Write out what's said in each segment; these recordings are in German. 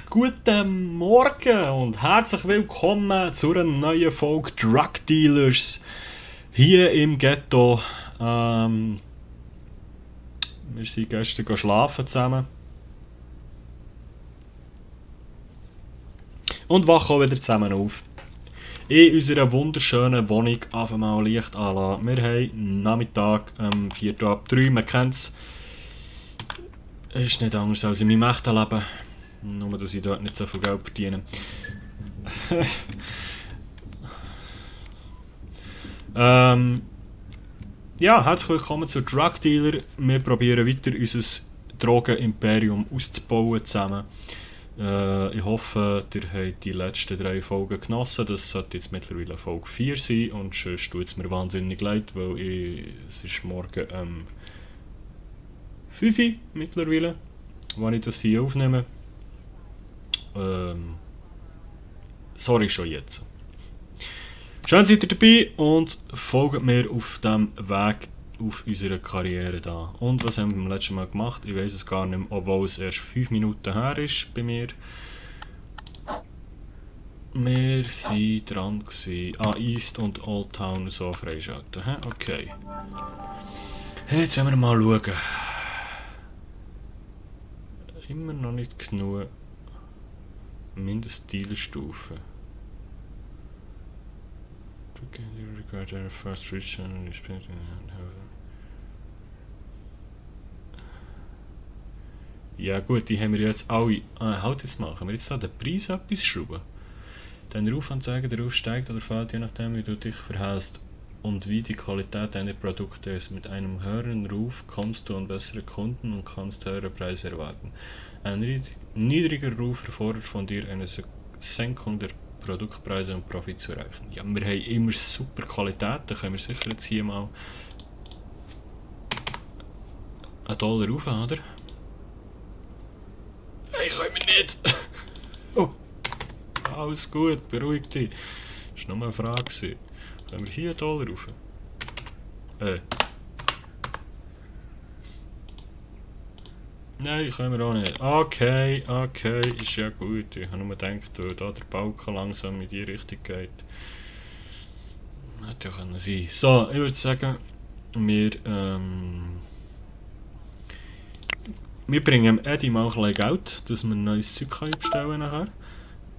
Guten Morgen und herzlich willkommen zu einer neuen Folge Drug Dealers hier im Ghetto. Wir sind gestern schlafen zusammen und wachen auch wieder zusammen auf. In unserer wunderschönen Wohnung auf einmal Licht anlassen. Wir haben Nachmittag, 4 ab 3, man kennt es. Ist nicht anders als in meinem echten Leben. Nur, dass ich dort nicht so viel Geld verdiene. Ja, herzlich willkommen zu Drug Dealer. Wir probieren weiter unser Drogenimperium auszubauen zusammen. Ich hoffe, ihr habt die letzten 3 Folgen genossen. Das sollte jetzt mittlerweile Folge 4 sein. Und sonst tut es mir wahnsinnig leid, weil es ist morgen 5 Uhr mittlerweile, wenn ich das hier aufnehme. Sorry schon jetzt. Schön seid ihr dabei und folgt mir auf dem Weg auf unserer Karriere da. Und was haben wir beim letzten Mal gemacht? Ich weiß es gar nicht mehr, obwohl es erst 5 Minuten her ist bei mir. Wir waren dran East und Old Town so freischalten. Okay. Jetzt wollen wir mal schauen. Immer noch nicht genug. Mindestdealerstufe. Ja gut, die haben wir jetzt alle. Halt jetzt mal, können wir jetzt da den Preis etwas schrauben? Deine Rufanzeige, der Ruf steigt oder fällt, je nachdem wie du dich verhältst und wie die Qualität deiner Produkte ist. Mit einem höheren Ruf kommst du an bessere Kunden und kannst höhere Preise erwarten. Ein niedriger Ruf erfordert von dir eine Senkung der Produktpreise und Profit zu erreichen. Ja, wir haben immer super Qualität, da können wir sicher jetzt hier mal $1 rauf, oder? Hey, können wir nicht! Oh. Alles gut, beruhig dich. Das war nur eine Frage. Können wir hier $1 rauf? Nein, können wir auch nicht. Okay, ist ja gut. Ich habe nur gedacht, da der Balken langsam in die Richtung geht. Hätte ja können sein. So, ich würde sagen, wir bringen Eddie mal ein bisschen Geld, dass wir ein neues Zeug bestellen nachher.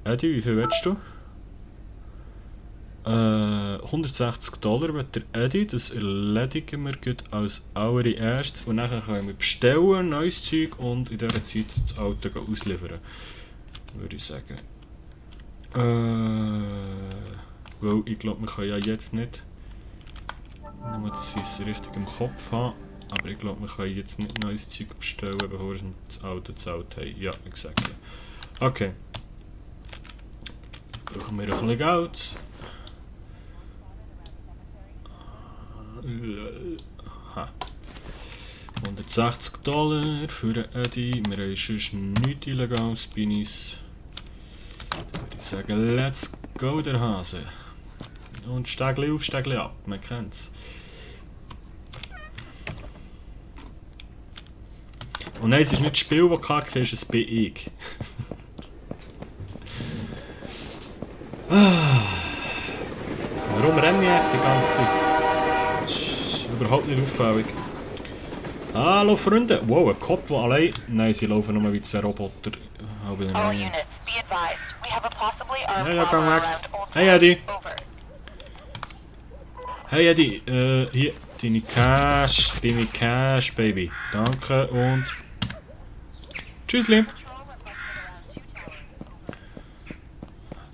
Eddie, wie viel willst du? $160 wird der Eddie, das erledigen wir gut als allererstes und dann können wir bestellen, neues Zeug und in dieser Zeit das Auto ausliefern, würde ich sagen. Weil ich glaube, wir können ja jetzt nicht, nur dass ich es richtig im Kopf habe, aber ich glaube, wir können jetzt nicht neues Zeug bestellen, bevor wir das Auto gezahlt haben. Ja, exakt. Okay. Brauchen wir ein bisschen Geld. $160 für den Eddie. Wir haben sonst nichts Illegales bei uns. Dann würde ich sagen, let's go, der Hase. Und Stegli auf, Stegli ab, man kennt's. Und nein, es ist nicht das Spiel, das kacke ist, es bin ich. Warum renne ich echt die ganze Zeit? Überhaupt nicht auffällig. Hallo Freunde! Wow, ein Kopf, der allein... Nein, sie laufen nur wie 2 Roboter. Ja, ja, gang weg. Hey Eddie! Hey Eddie, hier, deine Cash, Baby. Danke und... Tschüssli!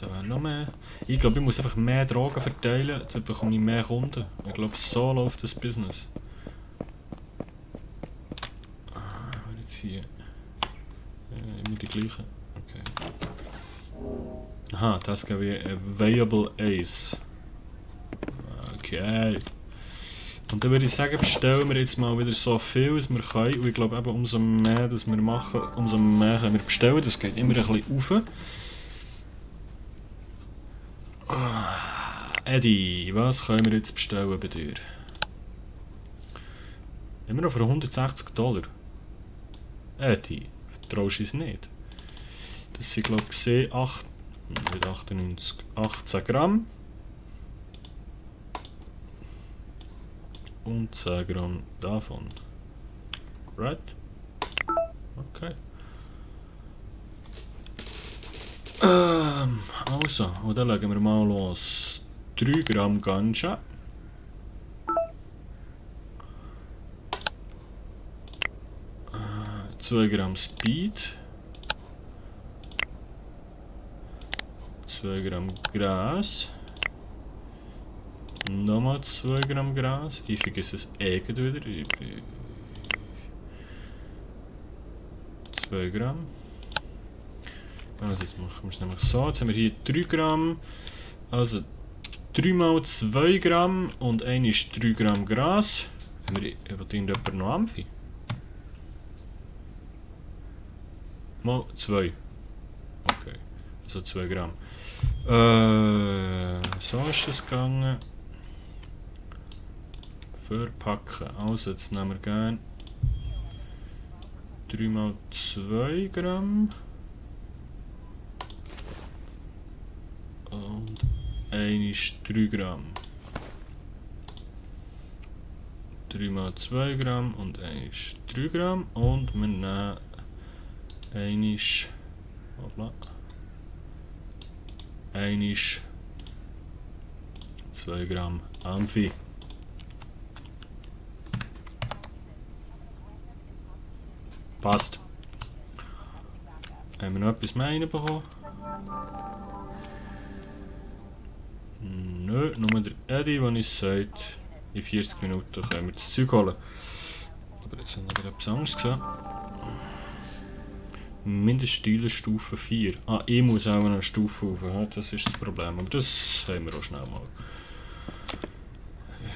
Da wäre noch mehr. Ich glaube, ich muss einfach mehr Drogen verteilen, dann bekomme ich mehr Kunden. Ich glaube, so läuft das Business. Jetzt hier. Immer die gleichen. Okay. Aha, das gebe ich Available Ace. Okay. Und dann würde ich sagen, bestellen wir jetzt mal wieder so viel, als wir können. Und ich glaube eben, umso mehr das wir machen, umso mehr können wir bestellen. Das geht immer ein bisschen rauf. Eddie, was können wir jetzt bestellen bei dir? Immer noch für $160. Die vertraust du es nicht. Das sind glaube ich gesehen 18 Gramm. Und 10 Gramm davon. Right? Okay. Also, und dann legen wir mal los. 3 Gramm Ganja. 2 Gramm Speed. 2 Gramm Gras. Nochmal 2 Gramm Gras. Ich vergesse es wieder. 2 Gramm. Also jetzt machen wir es nämlich so. Jetzt haben wir hier 3 Gramm. Also 3 mal 2 Gramm und 1 ist 3 Gramm Gras. Haben wir irgendjemand noch Amphi? Mal 2. Okay. Also 2 Gramm. So ist es gegangen. Verpacken. Also jetzt nehmen wir gerne 3 mal 2 Gramm. Und 1 ist 3 Gramm. 3 mal 2 Gramm und 1 ist 3 Gramm. Und wir nehmen 1 ist. Hoppla. 1 ist 2 Gramm Amphi. Passt. Haben wir noch etwas mehr reinbekommen? Nö, nur der Eddie, der uns sagt, in 40 Minuten können wir das Zeug holen. Aber jetzt haben wir etwas anderes gesehen. Mindeststeuerstufe 4. Ah, ich muss auch noch eine Stufe rauf, ja, das ist das Problem. Aber das haben wir auch schnell mal.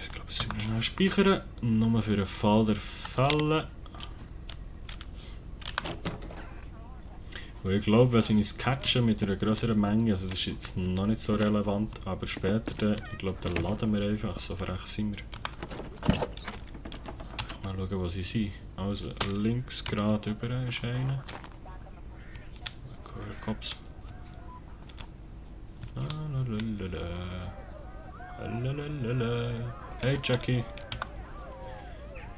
Ich glaube, das müssen wir schnell speichern. Nur für den Fall der Fälle. Und ich glaube, wenn sie uns catchen mit einer größeren Menge, also das ist jetzt noch nicht so relevant, aber später, dann, ich glaube, dann laden wir einfach, so frech sind wir. Mal schauen, wo sie sind. Also, links gerade über ist einer. Cops. Hey Jackie.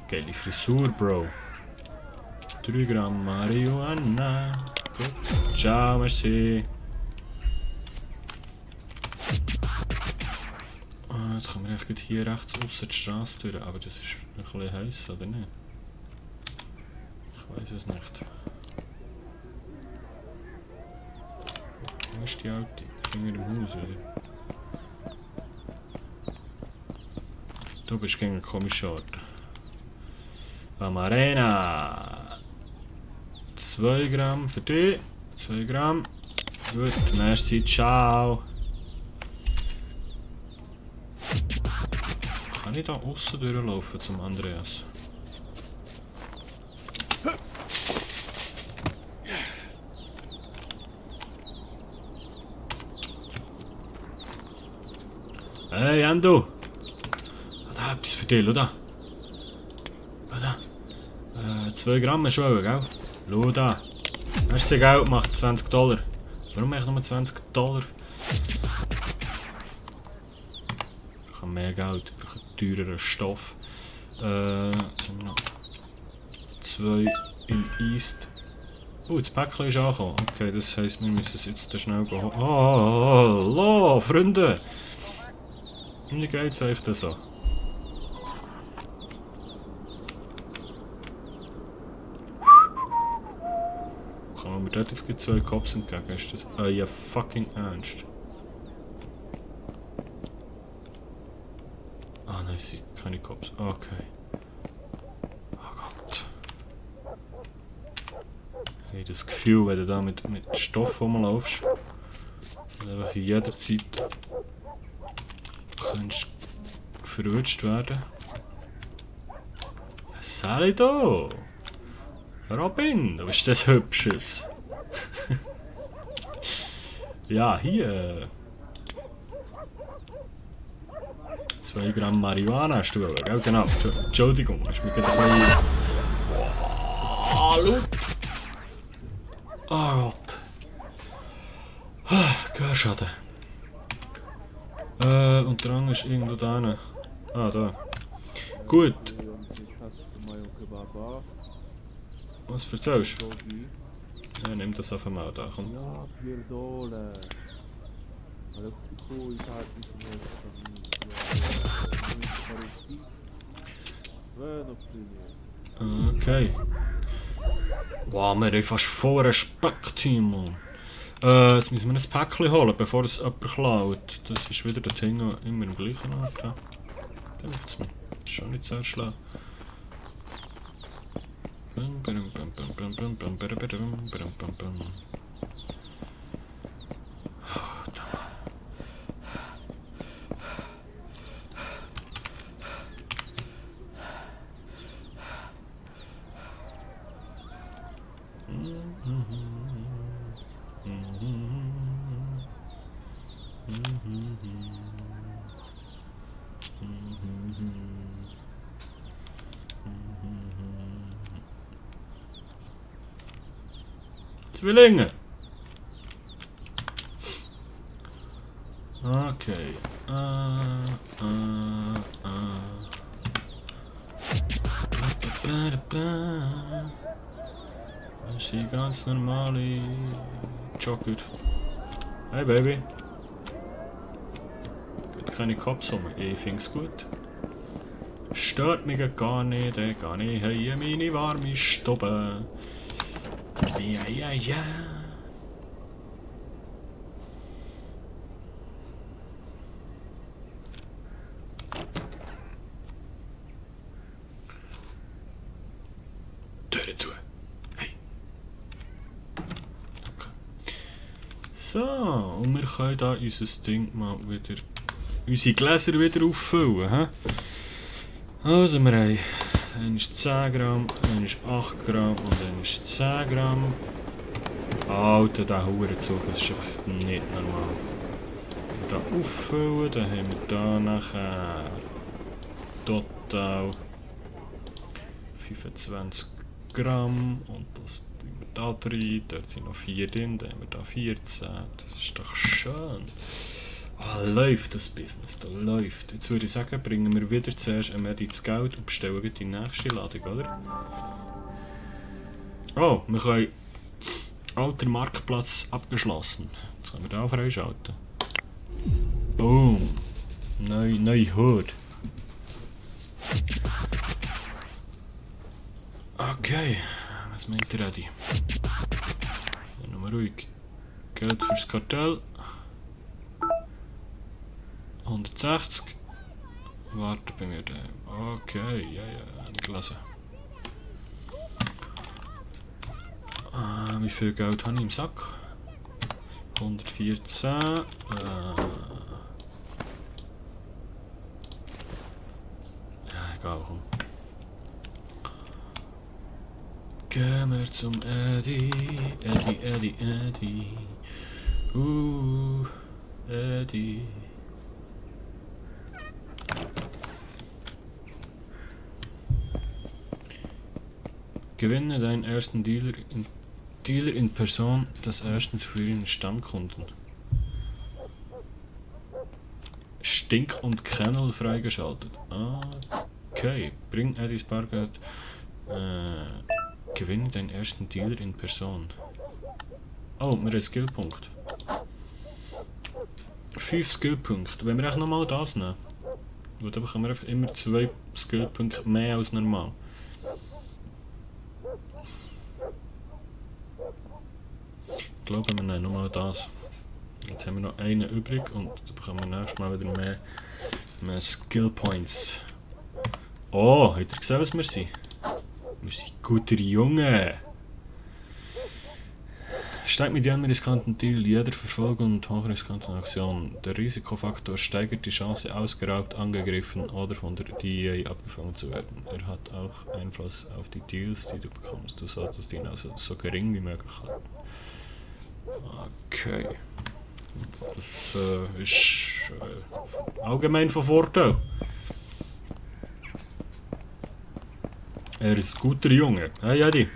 Geile Frisur, Bro. 3 Gramm Marihuana. Gut. Ciao, merci. Jetzt können wir echt hier rechts aussen die Straße durch, aber das ist ein bisschen heiß, oder nicht? Ich weiß es nicht. Wo ist die Alte? Hinter dem Haus, oder? Du bist gegen einen komischen Ort. Amarena! 2 Gramm für dich. 2 Gramm. Gut, merci, ciao. Kann ich da außen durchlaufen zum Andreas? Hey, Endo! Da etwas für dich, schau da. Schau da. 2 Gramm ist schon, gell? Schau da. Hast du Geld gemacht? $20. Warum eigentlich nur $20? Ich brauche mehr Geld, ich brauche teureren Stoff. Jetzt haben wir noch 2 im East. Das Päckchen ist angekommen. Okay, das heisst, wir müssen es jetzt schnell gehen. Hallo, Freunde! Wie geht's euch denn so? Kann man dort jetzt 2 Cops entgegen? Ist das euer fucking Ernst? Ah nein, es sind keine Cops. Okay. Oh Gott. Ich habe das Gefühl, wenn du da mit Stoff rumlaufst, und einfach jederzeit kannst verrutscht werden. Sali da! Robin, was ist das Hübsches? Ja, hier. 2 Gramm Marihuana hast du, gell? Genau. Entschuldigung, hast du mich gerade ein bisschen... Hallo! Oh Gott. Gehörschaden. Und der andere ist irgendwo da. Ah, da. Gut. Was erzählst du? Ja, nimm das auf einmal da, komm. Ja, pierdole. Ale chuj, tak, Okay. Wow, wir haben fast voll Respekt hier, Mann. Jetzt müssen wir ein Päckchen holen, bevor es jemand klaut. Das ist wieder der Ding, immer im gleichen Ort. Ja. Der macht's mir. Ist schon nicht sehr schlau. Zwillinge! Okay. Das ist die ganz normale Jogger. Hey Baby. Geht keine Cops um. Ich find's gut. Stört mich gar nicht, gar nicht. Hey, meine warme Stube. Ja, ja, ja. Tür zu. Hey. Okay. So, und wir können da unser Ding mal wieder. Unsere Gläser wieder auffüllen. He? Also, wir haben. Dann ist 10 Gramm, dann ist 8 Gramm und dann ist 10 Gramm. Alter, der Hurenzug, das ist einfach nicht normal. Wenn wir da auffüllen, dann haben wir da nachher total 25 Gramm und das tun wir da drin, dort sind noch 4 drin, dann haben wir da 14, das ist doch schön. Ah, läuft das Business, da läuft. Jetzt würde ich sagen, bringen wir wieder zuerst ein Medi das Geld und bestellen die nächste Ladung, oder? Oh, wir können... Alter Marktplatz abgeschlossen. Jetzt können wir da freischalten. Boom. Neue Hut. Okay, was meint ihr, Eddie? Nochmal ruhig. Geld fürs Kartell. 160. Warte bei mir daheim. Okay, ja, habe ich gelesen. Wie viel Geld habe ich im Sack? 114. Ja, egal, komm. Gehen wir zum Eddie. Eddie. Eddie. Gewinne deinen ersten Dealer in Person, das erstens für ihren Stammkunden. Stink und Kennel freigeschaltet. Okay, bring Eddies Bargeld. Gewinne deinen ersten Dealer in Person. Oh, wir haben einen Skillpunkt. 5 Skillpunkte. Wenn wir echt nochmal das nehmen, dann bekommen wir einfach immer 2 Skillpunkte mehr als normal. Ich glaube, wir nehmen nochmal das. Jetzt haben wir noch einen übrig und dann bekommen wir nächstes Mal wieder mehr Skill Points. Oh, habt ihr gesehen, was wir sind? Wir sind guter Junge! Steigt mit jedem riskanten Deal, jeder Verfolgung und hochriskanten Aktion. Der Risikofaktor steigert die Chance, ausgeraubt, angegriffen oder von der DEA abgefangen zu werden. Er hat auch Einfluss auf die Deals, die du bekommst. Du solltest ihn also so gering wie möglich halten. Okay. Das ist allgemein von Vorteil. Er ist ein guter Junge. Hey Eddie.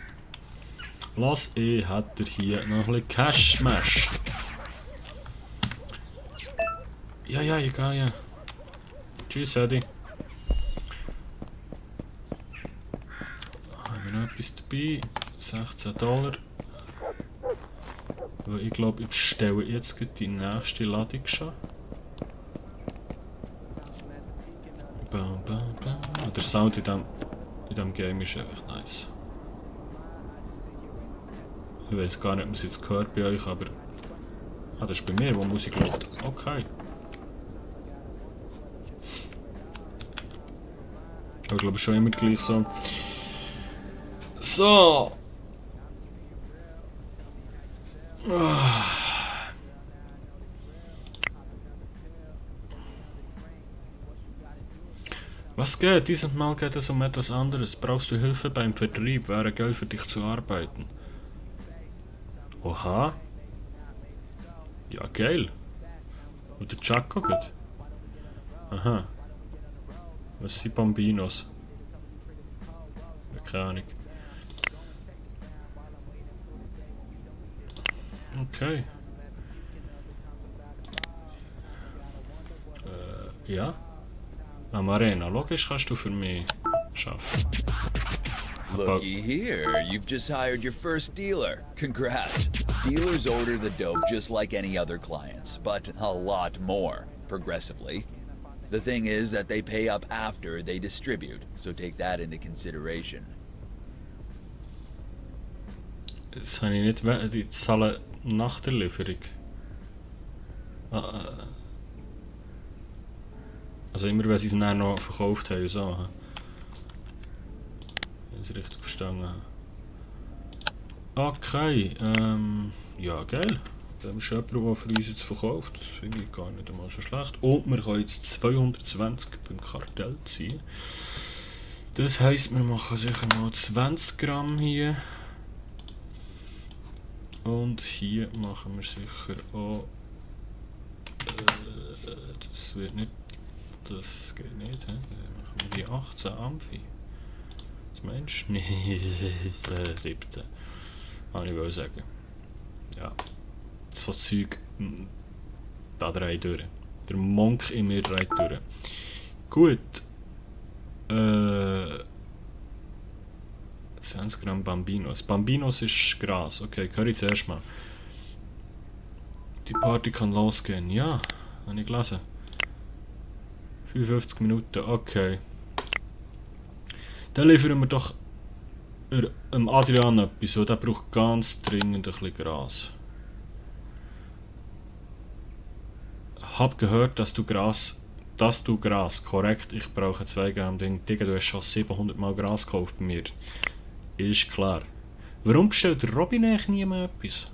Lass hat er hier noch ein bisschen Cash-Mash. Ja, ich gehe ja. Tschüss, Eddie. Haben wir noch etwas dabei? 16 $. Weil ich glaube, ich bestelle jetzt die nächste Ladung schon. Bam, bam, bam. Der Sound in diesem Game ist einfach nice. Ich weiß gar nicht, ob man es jetzt hört bei euch, aber... Ah, das ist bei mir, wo Musik läuft. Okay. Ich glaube schon immer gleich so. So! Was geht? Dieses Mal geht es um etwas anderes. Brauchst du Hilfe beim Vertrieb? Wäre geil für dich zu arbeiten. Oha. Ja, geil. Und der Chaco geht. Aha. Was sind Bambinos? Keine Ahnung. Okay. Ja. Am Arena. Logisch kannst du für mich arbeiten. Looky here, you've just hired your first dealer. Congrats. Dealers order the dope just like any other clients, but a lot more, progressively. The thing is that they pay up after they distribute, so take that into consideration. Das habe ich nicht... Die zahlen nach der Lieferung. Also immer, wenn sie es dann noch verkauft haben, so. Wenn ich es richtig verstanden habe. Okay, ja, geil. Da haben wir schon jemanden, der für uns jetzt verkauft. Das finde ich gar nicht einmal so schlecht. Und wir können jetzt 220 beim Kartell ziehen. Das heisst, wir machen sicher mal 20 Gramm hier. Und hier machen wir sicher auch... das wird nicht... Das geht nicht, he? Dann machen wir die 18 Amphi. Was meinst du? Nee, 17. Habe ich wohl sagen. Ja. So Zeug, da dreht durch. Der Monk in mir dreht durch. Gut. 20 Gramm Bambinos. Bambinos ist Gras. Okay, höre ich zuerst mal. Die Party kann losgehen. Ja, habe ich gelesen. 55 Minuten, okay. Dann liefern wir doch Adrian etwas, weil der braucht ganz dringend ein bisschen Gras. Hab gehört, dass du Gras, korrekt, ich brauche 2 Gramm Ding. Digga, du hast schon 700 Mal Gras gekauft bei mir. Ist klar. Warum bestellt der Robin eigentlich niemand etwas?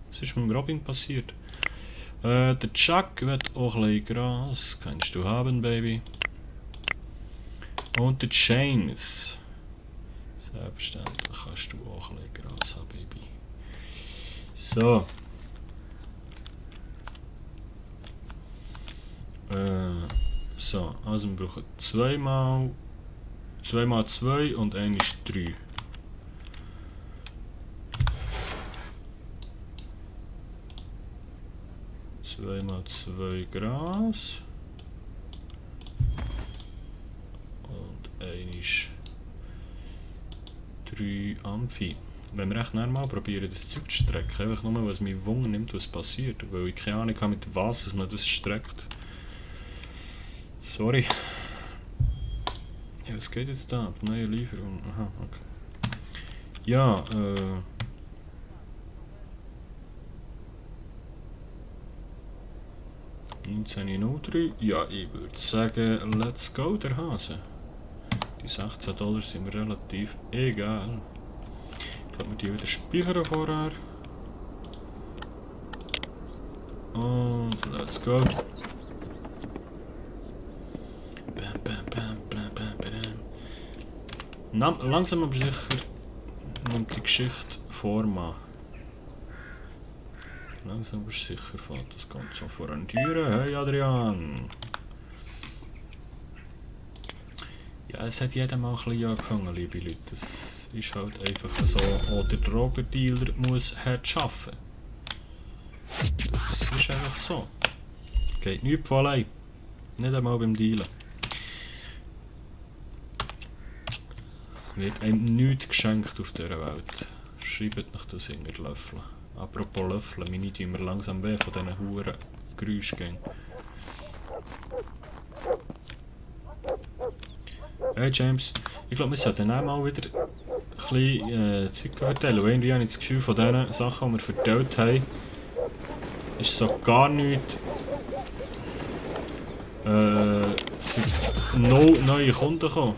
Was ist mit dem Robin passiert? Der Chuck wird auch ein bisschen Gras. Kannst du haben, Baby. Und der James. Selbstverständlich kannst du auch ein bisschen Gras haben, Baby. So. So, also wir brauchen 2 mal 2 und 1 ist 3. Mal 2 Gras. Und 1 3 Amphi. Wenn wir echt mal probieren, das Zeug zu strecken, einfach nur, was mich Wunder nimmt, was passiert. Weil ich keine Ahnung habe, mit was man das streckt. Sorry. Ja, was geht jetzt da? Neue Lieferung. Aha, okay. Ja, 19:03. Ja, ich würde sagen, let's go, der Hase. Die 16 $ sind mir relativ egal. Ich glaube, wir die wieder speichern vorher. Und let's go. Bam, bam, bam, bam, bam, bam. Langsam aber sicher nimmt die Geschichte Form an. Langsam aber sicher fällt das Ganze vor an Türen. Hey Adrian! Ja, es hat jeder mal ein bisschen angefangen, liebe Leute. Das ist halt einfach so. Oder der Drogendealer muss hart arbeiten. Das ist einfach so. Geht nichts von allein. Nicht einmal beim Dealen. Wird einem nichts geschenkt auf dieser Welt. Schreibt noch das hinter die Löffel. Apropos Löffel, meine tun mir langsam weh von diesen Huren Geräuschgängen. Hey James, ich glaube, wir sollten auch mal wieder ein bisschen Zeug erzählen. Weil irgendwie habe ich das Gefühl, von diesen Sachen, die wir erzählt haben, ist so gar nichts. Sind neue Kunden gekommen.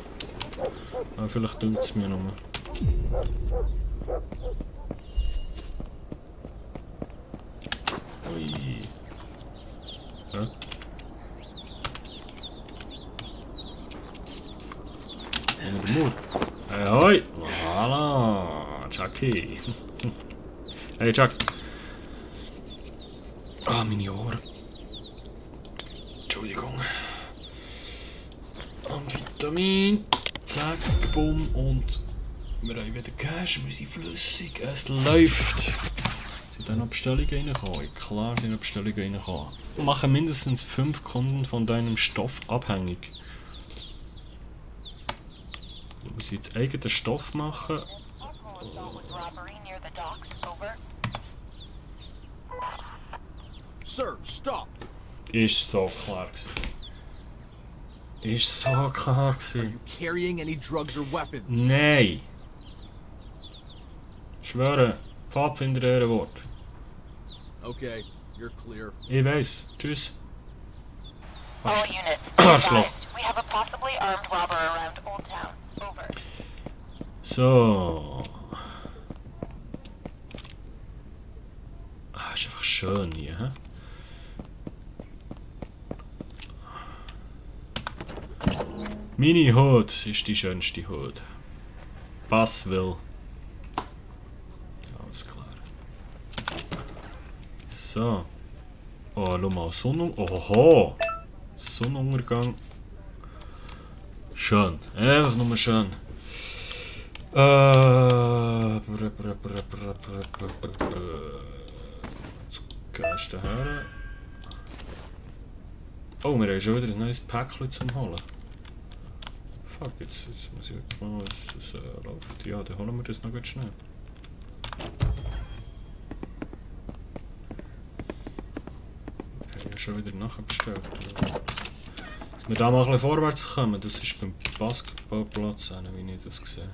Aber vielleicht tut es mir noch. Ui. Ja. En de moed. Hey, hoi. Voilà. Chucky. Hey, Chuck. Ah, meine Ohren. Entschuldigung. Amphetamin. Zack, bumm. Und wir haben wieder Cash. Wir sind flüssig. Es läuft. Sind dann noch Bestellungen reingekommen? Klar sind noch Bestellungen reingekommen. Machen mindestens 5 Kunden von deinem Stoff abhängig. Du musst jetzt eigenen Stoff machen. Sir, stop! Ist so klar gewesen. Ist so klar Are gewesen. you carrying any drugs or weapons? Nein! Schwöre, Pfadfinder Ehrenwort. Okay, you're clear. Ich weiss. Tschüss. All units, Arschloch. advised. We have a possibly armed robber around Old Town. Over. So. Ah, ist einfach schön hier, hä? Meine Hut ist die schönste Hut. Was will? Alles klar. So. Oh, schau mal, Oho! Sonnenuntergang. Schön. Einfach nur schön. Jetzt gehst du her. Oh, wir haben schon wieder ein neues Päckchen zum Holen. Fuck, jetzt muss ich wirklich mal, dass das läuft. Ja, dann holen wir das noch ganz schnell. Ich habe ja schon wieder nachbestellt. Dass wir da mal ein bisschen vorwärts kommen, das ist beim Basketballplatz, wie ich das sehe.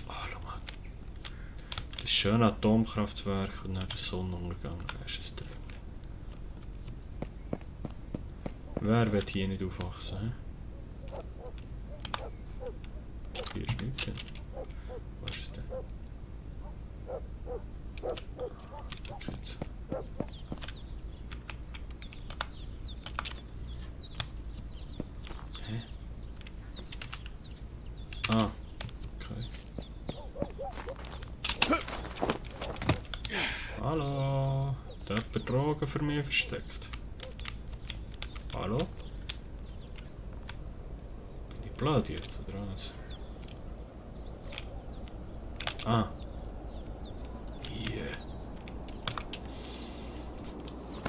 Ah, schau mal. Das schöne Atomkraftwerk und dann der Sonnenuntergang, da ist es drin. Wer will hier nicht aufwachsen? He? Hier ist nichts drin. Was ist denn? Okay, jetzt. Hä? Ah, okay. Hallo, da hat jemand Drogen für mich versteckt. Hallo? Bin ich blöd jetzt, oder was? Ah. Yeah.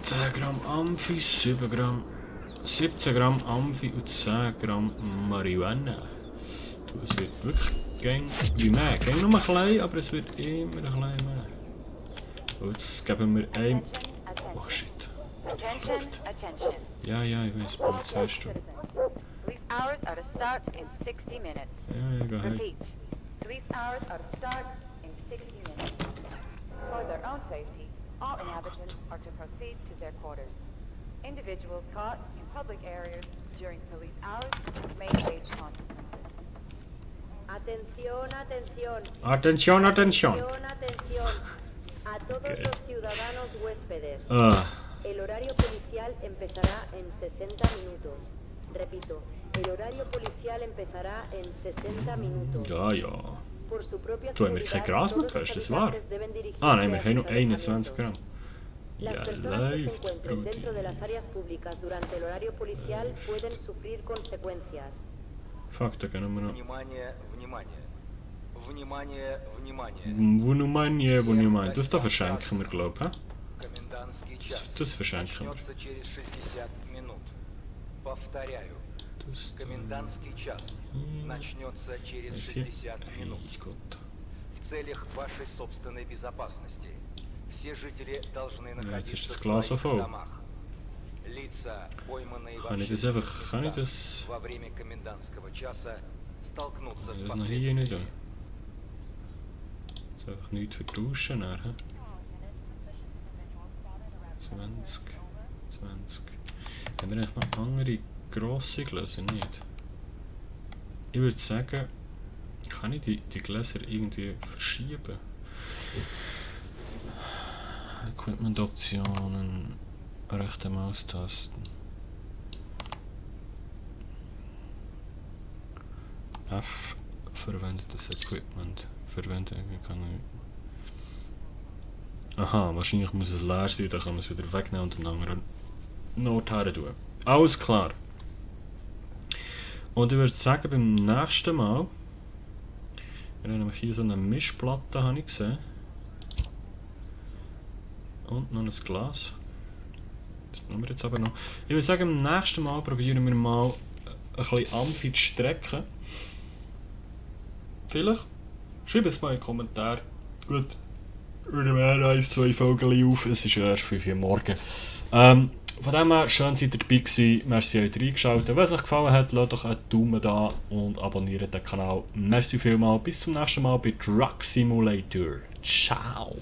10 Gramm Amphi, 7 Gramm... 17 Gramm Amphi und 10 Gramm Marihuana. Du, es wird wirklich gäng wie mehr. Gäng nur ein klein, aber es wird immer ein klein mehr. Und jetzt geben wir einem... Oh shit. Attention, attention. Ja, ja, ich weiß, Polizeistunde. Police hours are to start in 60 minutes. Ja, geh heim. Repeat. Police hours are to start in 60 minutes. For their own safety, all inhabitants are to proceed to their quarters. Individuals caught in public areas during police hours may face consequences. Atención, atención. Atención, atención. Atención, atención. A todos Ok. los ciudadanos huéspedes. Ah, El horario policial empezará en 60 minutos. Repito, el horario policial empezará en 60 minutos. ja, ja. Por su propia Du, haben wir kein Gras mehr gehabt, ist das wahr? Ah nein, wir haben noch 21 Gramm. Las Ja, personas que se läuft, encuentren Brudi. dentro de las áreas públicas durante el horario policial pueden sufrir consecuencias. Fuck, da können wir noch... Внимание, внимание. Внимание, внимание. Wunumanie. Das da verschenken wir, glaube ich. Комендантский час. Das verschenken wir. Начнется через 60 минут. Повторяю. Das Комендантский час. Начнется через 60 минут. Gott. В целях вашей собственной безопасности. Все жители должны jetzt ist находиться das в Glas своих voll. домах. Лица, пойманные в Kann ich das общественных einfach... Kann ich местах das... во время комендантского часа, stolknutся с Das noch hier nicht последствиями. da. Das ist einfach nichts vertauschen. Nachher. 20. 20. Haben wir eigentlich noch andere grosse Gläser? Nicht? Ich würde sagen, kann ich die Gläser irgendwie verschieben? Equipment-Optionen, rechte Maustasten. F verwendetes Equipment. Verwenden kann ich. Aha, wahrscheinlich muss es leer sein, dann kann man es wieder wegnehmen und einen anderen Not her tun. Alles klar. Und ich würde sagen, beim nächsten Mal. Wir haben nämlich hier so eine Mischplatte, habe ich gesehen. Und noch ein Glas. Das nehmen wir jetzt aber noch. Ich würde sagen, beim nächsten Mal probieren wir mal ein bisschen Amphi zu strecken. Vielleicht? Schreibt es mal in den Kommentar. Gut. Wir nehmen 1-2 Folgen auf. Es ist ja erst 5 Uhr morgens. Von dem her, schön seid ihr dabei gewesen. Merci euch reingeschaut. Wenn es euch gefallen hat, lasst doch einen Daumen da und abonniert den Kanal. Merci vielmals. Bis zum nächsten Mal bei Truck Simulator. Ciao.